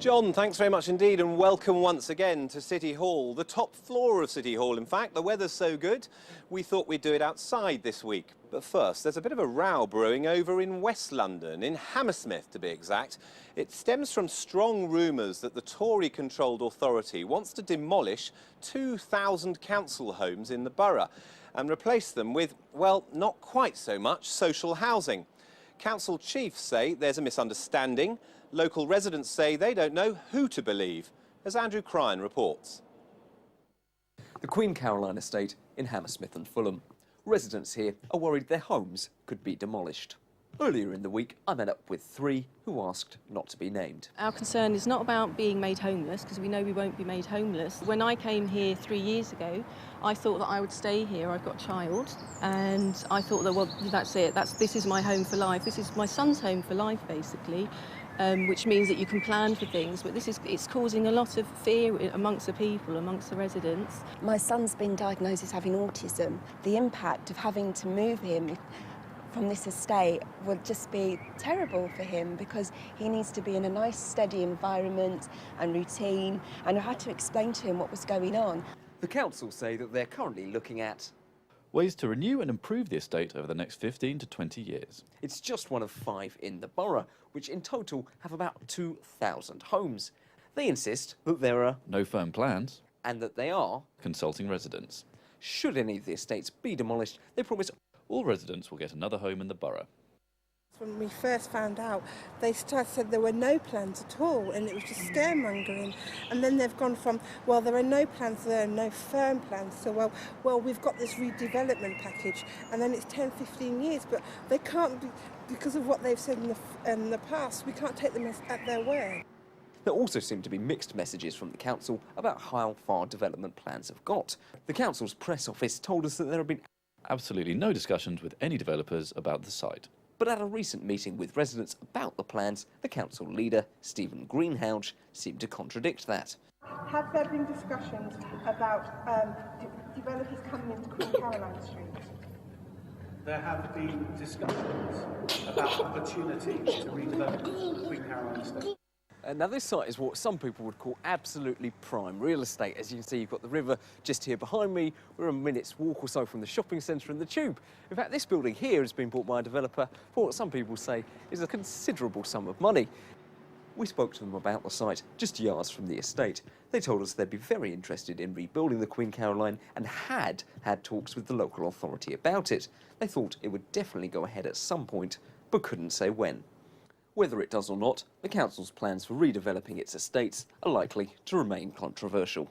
John, thanks very much indeed, and welcome once again to City Hall. The top floor of City Hall, in fact. The weather's so good, we thought we'd do it outside this week. But first, there's a bit of a row brewing over in West London, in Hammersmith to be exact. It stems from strong rumours that the Tory-controlled authority wants to demolish 2,000 council homes in the borough and replace them with, well, not quite so much social housing. Council chiefs say there's a misunderstanding. Local residents say they don't know who to believe, as Andrew Cryan reports. The Queen Caroline estate in Hammersmith and Fulham. Residents here are worried their homes could be demolished. Earlier in the week, I met up with three who asked not to be named. Our concern is not about being made homeless, because we know we won't be made homeless. When I came here 3 years ago, I thought that I would stay here. I've got a child, and I thought that, well, that's it. This is my home for life. This is my son's home for life, basically, which means that you can plan for things. But it's causing a lot of fear amongst the people, amongst the residents. My son's been diagnosed as having autism. The impact of having to move him from this estate would just be terrible for him, because he needs to be in a nice steady environment and routine, and I had to explain to him what was going on. The council say that they're currently looking at ways to renew and improve the estate over the next 15 to 20 years. It's just one of 5 in the borough, which in total have about 2,000 homes. They insist that there are no firm plans and that they are consulting residents. Should any of the estates be demolished, they promise all residents will get another home in the borough. When we first found out, they said there were no plans at all, and it was just scaremongering. And then they've gone from, well, there are no plans, there are no firm plans, so well, we've got this redevelopment package, and then it's 10, 15 years, but they can't be, because of what they've said in the past, we can't take them at their word. There also seem to be mixed messages from the council about how far development plans have got. The council's press office told us that there have been absolutely no discussions with any developers about the site. But at a recent meeting with residents about the plans, the council leader, Stephen Greenhalgh, seemed to contradict that. Have there been discussions about developers coming into Queen Caroline Street? There have been discussions about opportunities to redevelop Queen Caroline Estate. Now this site is what some people would call absolutely prime real estate. As you can see, you've got the river just here behind me. We're a minute's walk or so from the shopping centre and the Tube. In fact, this building here has been bought by a developer for what some people say is a considerable sum of money. We spoke to them about the site, just yards from the estate. They told us they'd be very interested in rebuilding the Queen Caroline and had talks with the local authority about it. They thought it would definitely go ahead at some point, but couldn't say when. Whether it does or not, the council's plans for redeveloping its estates are likely to remain controversial.